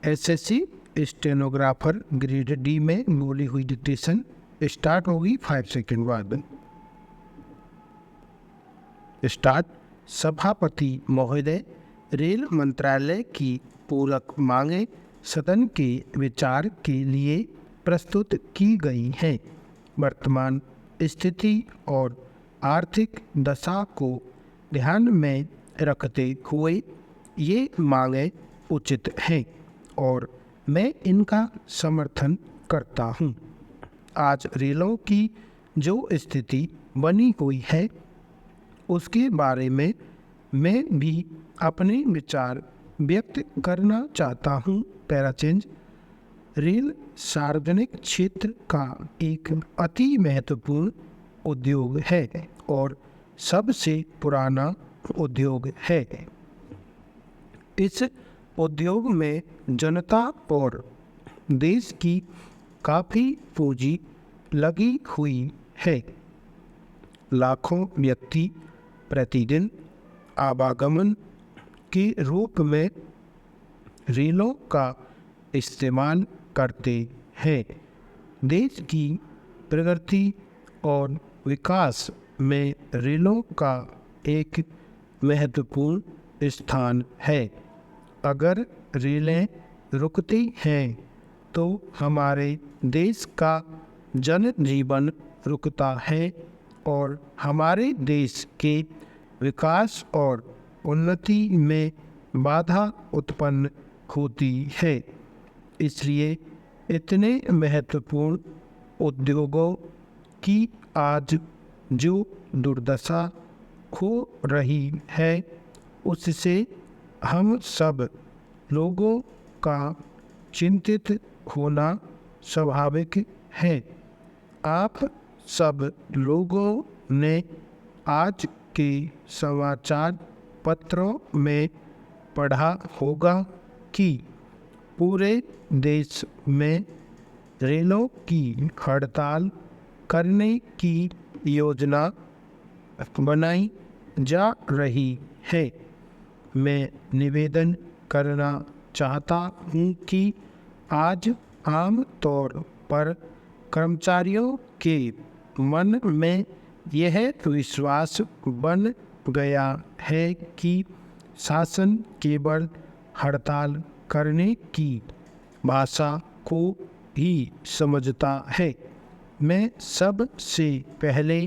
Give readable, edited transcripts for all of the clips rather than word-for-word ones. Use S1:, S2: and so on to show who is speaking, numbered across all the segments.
S1: SSC stenographer grade D में बोली हुई डिक्टेशन स्टार्ट होगी 5 सेकंड बाद। स्टार्ट। सभापति महोदय, रेल मंत्रालय की पूरक मांगें सदन के विचार के लिए प्रस्तुत की गई हैं। वर्तमान स्थिति और आर्थिक दशा को ध्यान में रखते हुए ये मांगें उचित हैं और मैं इनका समर्थन करता हूँ। आज रेलों की जो स्थिति बनी हुई है उसके बारे में मैं भी अपने विचार व्यक्त करना चाहता हूँ। पैराचेंज। रेल सार्वजनिक क्षेत्र का एक अति महत्वपूर्ण उद्योग है और सबसे पुराना उद्योग है। इस उद्योग में जनता और देश की काफ़ी पूंजी लगी हुई है। लाखों व्यक्ति प्रतिदिन आवागमन के रूप में रेलों का इस्तेमाल करते हैं। देश की प्रगति और विकास में रेलों का एक महत्वपूर्ण स्थान है। अगर रेलें रुकती हैं तो हमारे देश का जनजीवन रुकता है और हमारे देश के विकास और उन्नति में बाधा उत्पन्न होती है। इसलिए इतने महत्वपूर्ण उद्योगों की आज जो दुर्दशा हो रही है उससे हम सब लोगों का चिंतित होना स्वाभाविक है। आप सब लोगों ने आज के समाचार पत्रों में पढ़ा होगा कि पूरे देश में रेलों की हड़ताल करने की योजना बनाई जा रही है। मैं निवेदन करना चाहता हूँ कि आज आम तौर पर कर्मचारियों के मन में यह विश्वास बन गया है कि शासन केवल हड़ताल करने की भाषा को ही समझता है। मैं सबसे पहले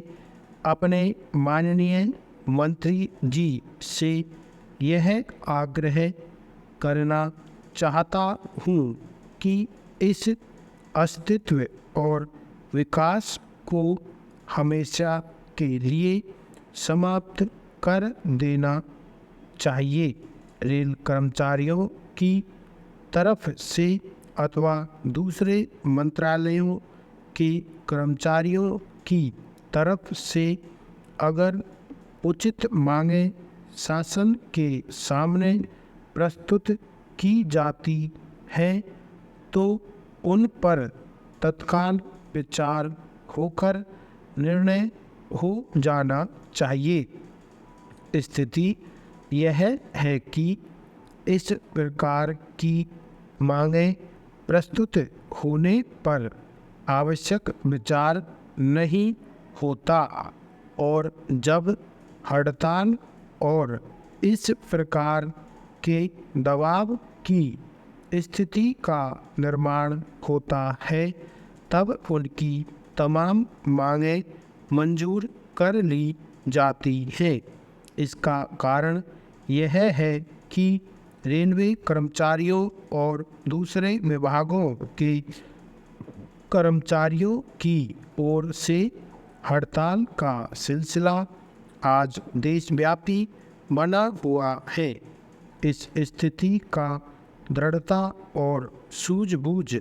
S1: अपने माननीय मंत्री जी से यह आग्रह करना चाहता हूँ कि इस अस्तित्व और विकास को हमेशा के लिए समाप्त कर देना चाहिए। रेल कर्मचारियों की तरफ से अथवा दूसरे मंत्रालयों के कर्मचारियों की तरफ से अगर उचित मांगें शासन के सामने प्रस्तुत की जाती हैं तो उन पर तत्काल विचार होकर निर्णय हो जाना चाहिए। स्थिति यह है कि इस प्रकार की मांगें प्रस्तुत होने पर आवश्यक विचार नहीं होता और जब हड़ताल और इस प्रकार के दबाव की स्थिति का निर्माण होता है तब उनकी तमाम मांगें मंजूर कर ली जाती है। इसका कारण यह है कि रेलवे कर्मचारियों और दूसरे विभागों के कर्मचारियों की ओर से हड़ताल का सिलसिला आज देशव्यापी बना हुआ है। इस स्थिति का दृढ़ता और सूझबूझ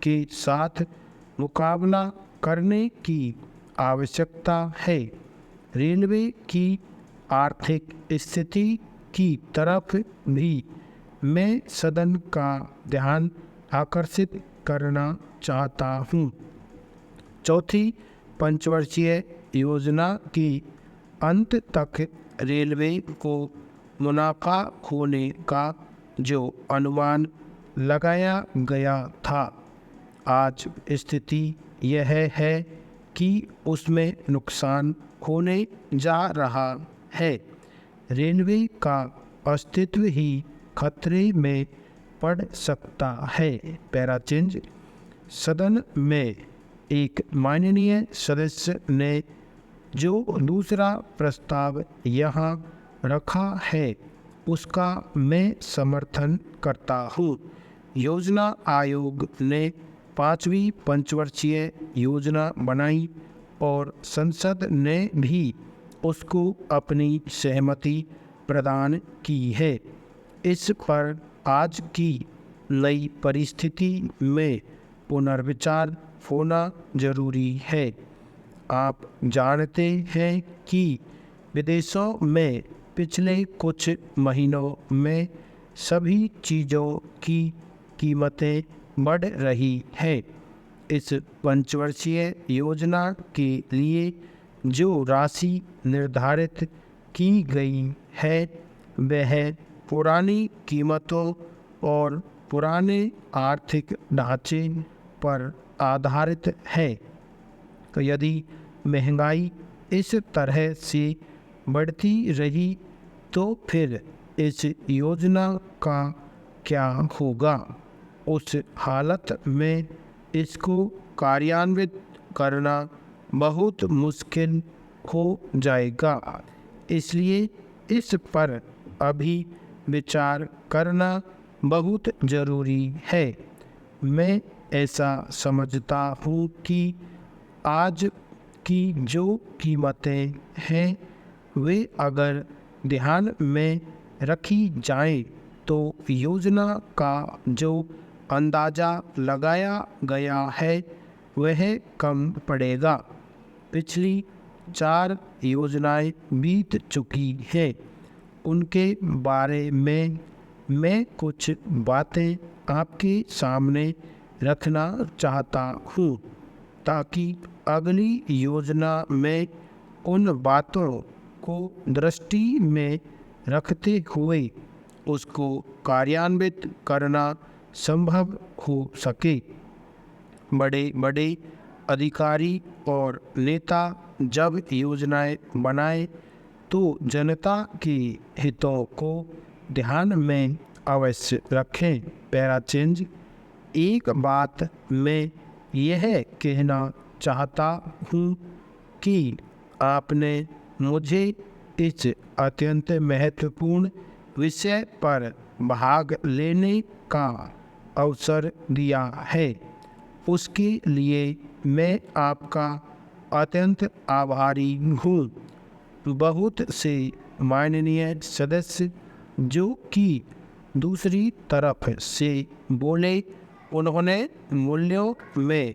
S1: के साथ मुकाबला करने की आवश्यकता है। रेलवे की आर्थिक स्थिति की तरफ भी मैं सदन का ध्यान आकर्षित करना चाहता हूँ। चौथी पंचवर्षीय योजना के अंत तक रेलवे को मुनाफा होने का जो अनुमान लगाया गया था। आज स्थिति यह है कि उसमें नुकसान होने जा रहा है। रेलवे का अस्तित्व ही खतरे में पड़ सकता है। Para change. सदन में एक माननीय सदस्य ने जो दूसरा प्रस्ताव यहाँ रखा है उसका मैं समर्थन करता हूँ। योजना आयोग ने 5वीं पंचवर्षीय योजना बनाई और संसद ने भी उसको अपनी सहमति प्रदान की है। इस पर आज की नई परिस्थिति में पुनर्विचार होना जरूरी है। आप जानते हैं कि विदेशों में पिछले कुछ महीनों में सभी चीज़ों की कीमतें बढ़ रही हैं। इस पंचवर्षीय योजना के लिए जो राशि निर्धारित की गई है वह पुरानी कीमतों और पुराने आर्थिक ढांचे पर आधारित है। तो यदि महंगाई इस तरह से बढ़ती रही तो फिर इस योजना का क्या होगा? उस हालत में इसको कार्यान्वित करना बहुत मुश्किल हो जाएगा। इसलिए इस पर अभी विचार करना बहुत ज़रूरी है। मैं ऐसा समझता हूँ कि आज की जो कीमतें हैं वे अगर ध्यान में रखी जाएं तो योजना का जो अंदाज़ा लगाया गया है वह कम पड़ेगा। पिछली 4 योजनाएं बीत चुकी हैं। उनके बारे में मैं कुछ बातें आपके सामने रखना चाहता हूँ ताकि अगली योजना में उन बातों को दृष्टि में रखते हुए उसको कार्यान्वित करना संभव हो सके। बड़े बड़े अधिकारी और नेता जब योजनाएं बनाएं तो जनता के हितों को ध्यान में अवश्य रखें। Para change. एक बात मैं यह कहना चाहता हूँ कि आपने मुझे इस अत्यंत महत्वपूर्ण विषय पर भाग लेने का अवसर दिया है। उसके लिए मैं आपका अत्यंत आभारी हूँ। बहुत से माननीय सदस्य जो कि दूसरी तरफ से बोले उन्होंने मूल्यों में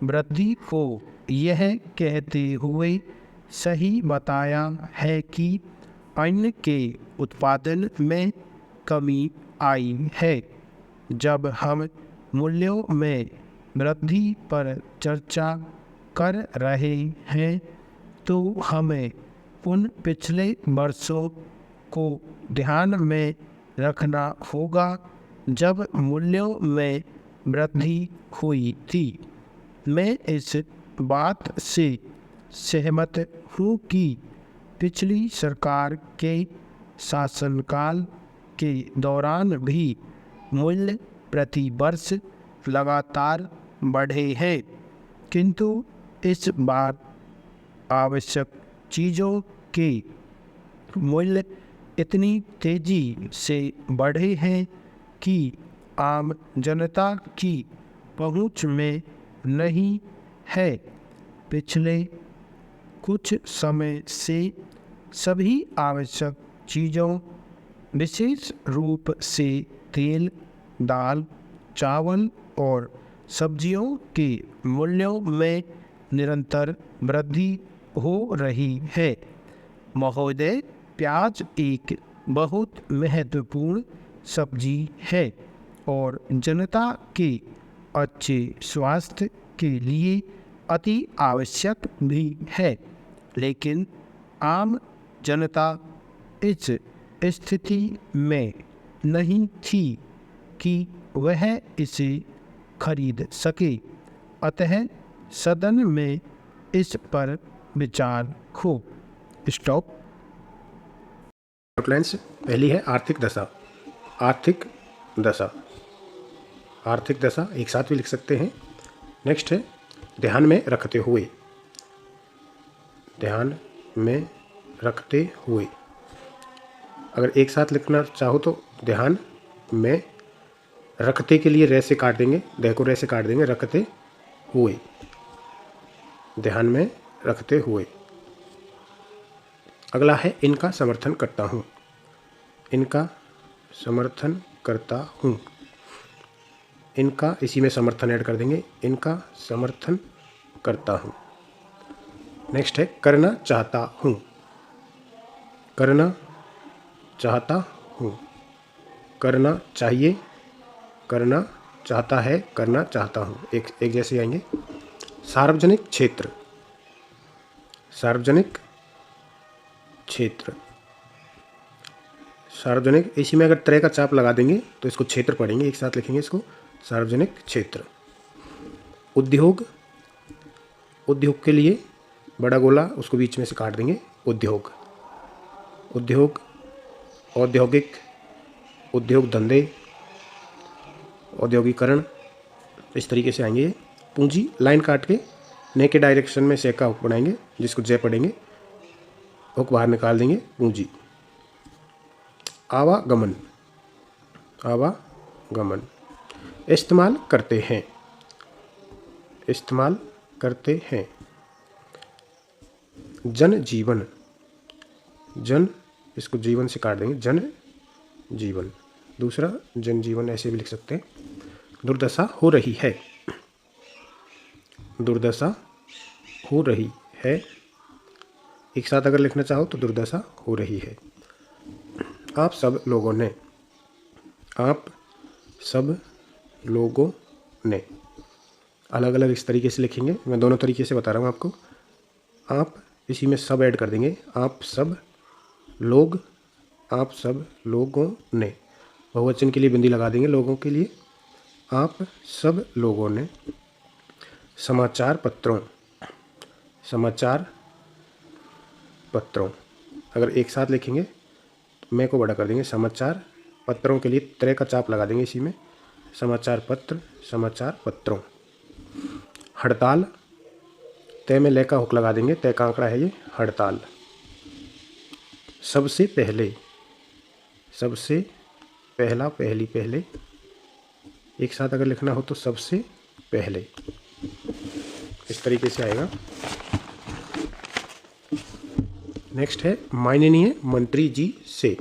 S1: वृद्धि को यह कहते हुए सही बताया है कि अन्न के उत्पादन में कमी आई है। जब हम मूल्यों में वृद्धि पर चर्चा कर रहे हैं तो हमें उन पिछले वर्षों को ध्यान में रखना होगा जब मूल्यों में वृद्धि हुई थी। मैं इस बात से सहमत हूँ कि पिछली सरकार के शासनकाल के दौरान भी मूल्य प्रति वर्ष लगातार बढ़े हैं, किंतु इस बार आवश्यक चीज़ों के मूल्य इतनी तेज़ी से बढ़े हैं कि आम जनता की पहुंच में नहीं है। पिछले कुछ समय से सभी आवश्यक चीज़ों विशेष रूप से तेल, दाल, चावल और सब्जियों के मूल्यों में निरंतर वृद्धि हो रही है। महोदय, प्याज एक बहुत महत्वपूर्ण सब्जी है और जनता के अच्छे स्वास्थ्य के लिए अति आवश्यक भी है, लेकिन आम जनता इस स्थिति में नहीं थी कि वह इसे खरीद सके। अतः सदन में इस पर विचार हो। स्टॉप।
S2: आउटलाइंस। पहली है आर्थिक दशा। आर्थिक दशा, आर्थिक दशा एक साथ भी लिख सकते हैं। नेक्स्ट है ध्यान में रखते हुए। ध्यान में रखते हुए, अगर एक साथ लिखना चाहो तो ध्यान में रखते के लिए रे से काट देंगे, दे को रे से काट देंगे, रखते हुए, ध्यान में रखते हुए। अगला है इनका समर्थन करता हूँ। इनका समर्थन करता हूँ, इनका इसी में समर्थन ऐड कर देंगे, इनका समर्थन करता हूँ। नेक्स्ट है करना चाहता हूँ। करना चाहता हूँ, करना चाहिए, करना चाहता है, करना चाहता हूँ, एक जैसे आएंगे। सार्वजनिक क्षेत्र। सार्वजनिक क्षेत्र, सार्वजनिक इसी में अगर तरह का चाप लगा देंगे तो इसको क्षेत्र पढ़ेंगे, एक साथ लिखेंगे इसको, सार्वजनिक क्षेत्र। उद्योग, उद्योग के लिए बड़ा गोला उसको बीच में से काट देंगे, उद्योग। उद्योग, औद्योगिक, उद्योग धंधे, औद्योगिकरण, इस तरीके से आएंगे। पूंजी लाइन काट के ने के डायरेक्शन में से का हुक बनाएंगे, जिसको जय पढ़ेंगे, हुक बाहर निकाल देंगे, पूंजी। आवागमन, आवागमन, इस्तेमाल करते हैं, इस्तेमाल करते हैं। जन जीवन, जन इसको जीवन से काट देंगे, जन जीवन। दूसरा जन जीवन ऐसे भी लिख सकते हैं। दुर्दशा हो रही है, दुर्दशा हो रही है, एक साथ अगर लिखना चाहो तो दुर्दशा हो रही है। आप सब लोगों ने, आप सब लोगों ने, अलग अलग इस तरीके से लिखेंगे, मैं दोनों तरीके से बता रहा हूँ आपको। आप इसी में सब ऐड कर देंगे, आप सब लोग, आप सब लोगों ने, बहुवचन के लिए बिंदी लगा देंगे, लोगों के लिए। आप सब लोगों ने समाचार पत्रों, समाचार पत्रों, अगर एक साथ लिखेंगे तो मैं को बड़ा कर देंगे, समाचार पत्रों के लिए तरह का चाप लगा देंगे इसी में, समाचार पत्र, समाचार पत्रों। हड़ताल, तय में ले का हुक लगा देंगे, तय का आंकड़ा है ये, हड़ताल। सबसे पहले, सबसे पहला, पहली, पहले, एक साथ अगर लिखना हो तो सबसे पहले, इस तरीके से आएगा। नेक्स्ट है माननीय मंत्री जी से।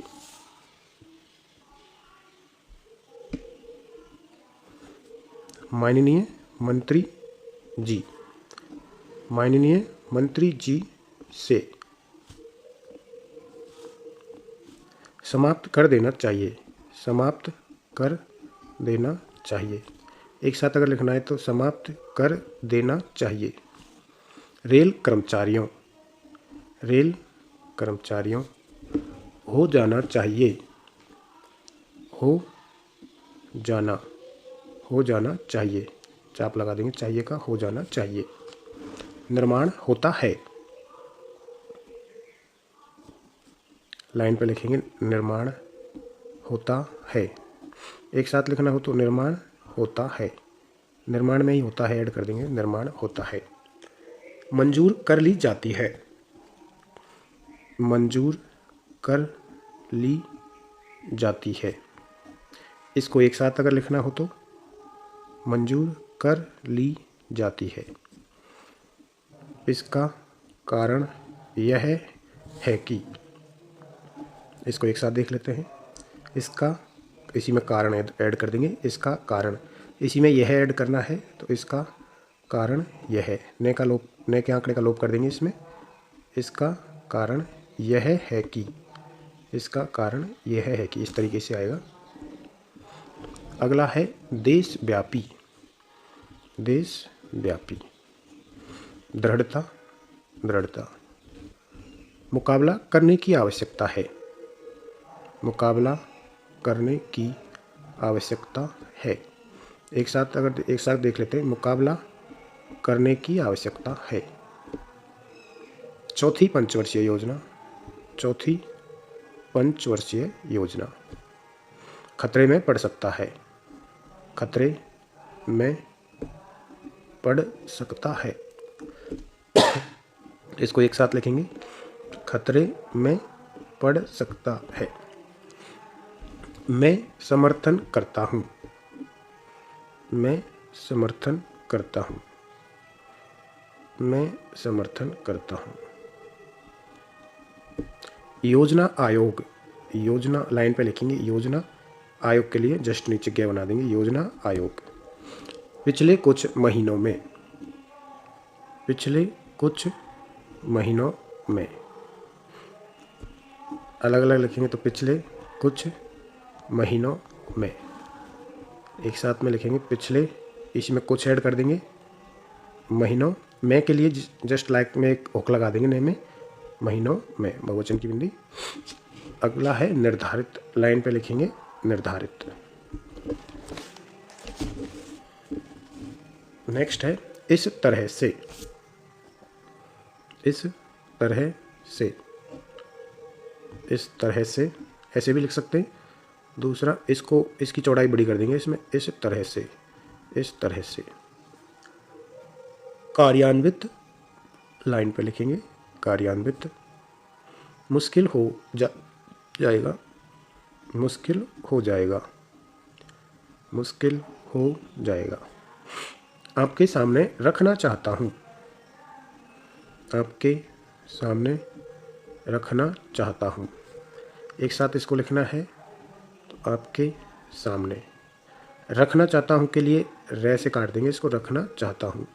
S2: माननीय मंत्री जी, माननीय मंत्री जी से। समाप्त कर देना चाहिए, समाप्त कर देना चाहिए, एक साथ अगर लिखना है तो समाप्त कर देना चाहिए। रेल कर्मचारियों, रेल कर्मचारियों, हो जाना चाहिए, हो जाना, हो जाना चाहिए, चाप लगा देंगे, चाहिए का, हो जाना चाहिए। निर्माण होता है, लाइन पे लिखेंगे निर्माण होता है, एक साथ लिखना हो तो निर्माण होता है, निर्माण में ही होता है ऐड कर देंगे, निर्माण होता है। मंजूर कर ली जाती है, मंजूर कर ली जाती है, इसको एक साथ अगर लिखना हो तो मंजूर कर ली जाती है। इसका कारण यह है कि, इसको एक साथ देख लेते हैं। इसका, इसी में कारण ऐड कर देंगे, इसका कारण, इसी में यह ऐड करना है तो इसका कारण यह है, ने का लोप, ने के आंकड़े का लोप कर देंगे इसमें। इसका कारण यह है कि, इसका कारण यह है कि, इस तरीके से आएगा। अगला है देशव्यापी, देशव्यापी। दृढ़ता, दृढ़ता। मुकाबला करने की आवश्यकता है, मुकाबला करने की आवश्यकता है। एक साथ देख लेते हैं। मुकाबला करने की आवश्यकता है। चौथी पंचवर्षीय योजना खतरे में पड़ सकता है। खतरे में पड़ सकता है। इसको एक साथ लिखेंगे। खतरे में पड़ सकता है। मैं समर्थन करता हूँ। मैं समर्थन करता हूँ। मैं समर्थन करता हूँ। योजना आयोग, योजना लाइन पे लिखेंगे। योजना आयोग के लिए जस्ट नीचे क्या बना देंगे, योजना आयोग। पिछले कुछ महीनों में, पिछले कुछ महीनों में अलग अलग लिखेंगे तो पिछले कुछ महीनों में। एक साथ में लिखेंगे पिछले, इसी में कुछ ऐड कर देंगे। महीनों में के लिए जस्ट लाइक में एक ओक लगा देंगे, नहीं में महीनों में, बहुवचन की बिंदी। अगला है निर्धारित, लाइन पे लिखेंगे निर्धारित। नेक्स्ट है इस तरह से, इस तरह से, इस तरह से ऐसे भी लिख सकते हैं। दूसरा इसको, इसकी चौड़ाई बड़ी कर देंगे इसमें, इस तरह से, इस तरह से। कार्यान्वित, लाइन पे लिखेंगे कार्यान्वित। मुश्किल हो जाएगा, मुश्किल हो जाएगा, मुश्किल हो जाएगा। आपके सामने रखना चाहता हूँ। आपके सामने रखना चाहता हूँ। एक साथ इसको लिखना है तो आपके सामने। रखना चाहता हूँ के लिए रे से काट देंगे इसको, रखना चाहता हूँ।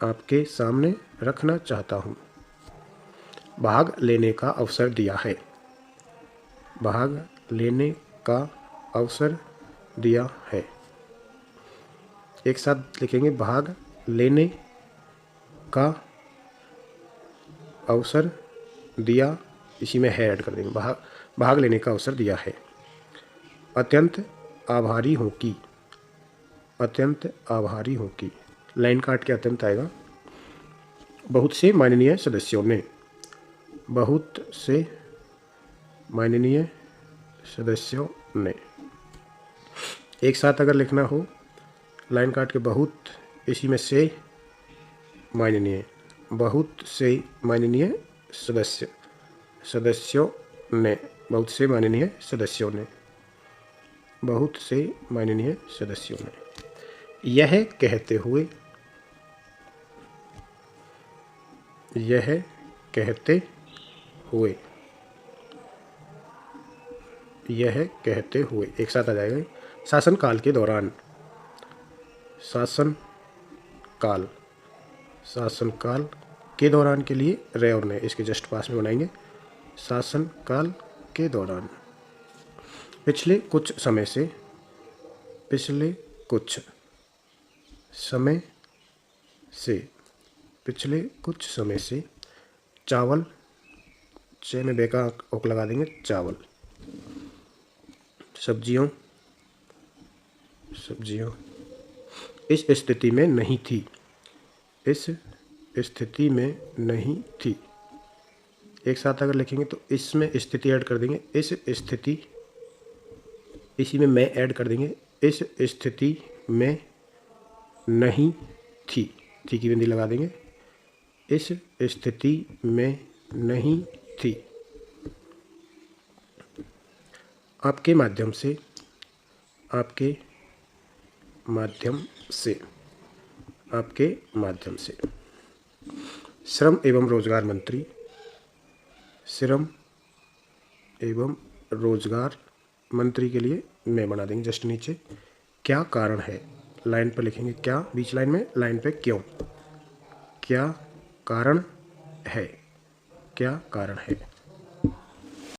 S2: आपके सामने रखना चाहता हूँ। भाग लेने का अवसर दिया है। भाग लेने का अवसर दिया है। एक साथ लिखेंगे भाग लेने का अवसर दिया, इसी में है ऐड कर देंगे। भाग लेने का अवसर दिया है। अत्यंत आभारी हूँ कि, अत्यंत आभारी हूँ कि, लाइन काट के अत्यंत आएगा। बहुत से माननीय सदस्यों ने, बहुत से माननीय सदस्यों ने। एक साथ अगर लिखना हो, लाइन काट के बहुत, इसी में से माननीय, बहुत से माननीय सदस्य, सदस्यों ने, बहुत से माननीय सदस्यों ने, बहुत से माननीय सदस्यों ने। यह कहते हुए, यह कहते हुए, यह कहते हुए एक साथ आ जाएगा। शासनकाल के दौरान, शासनकाल, शासनकाल के दौरान के लिए रे और ने इसके जस्ट पास में बनाएंगे। शासनकाल के दौरान। पिछले कुछ समय से, पिछले कुछ समय से, पिछले कुछ समय से। चावल, चे में बेका ओक लगा देंगे, चावल। सब्जियों, सब्जियों। इस स्थिति में नहीं थी, इस स्थिति में नहीं थी। एक साथ अगर लिखेंगे तो इसमें स्थिति ऐड कर देंगे, इस स्थिति, इसी में मैं ऐड कर देंगे। इस स्थिति में नहीं थी, थी की बिंदी लगा देंगे। इस स्थिति में नहीं थी। आपके माध्यम से, आपके माध्यम से, आपके माध्यम से। श्रम एवं रोजगार मंत्री, श्रम एवं रोजगार मंत्री के लिए मैं बना देंगे जस्ट नीचे। क्या कारण है, लाइन पर लिखेंगे क्या, बीच लाइन में, लाइन पे क्यों। क्या कारण है, क्या कारण है।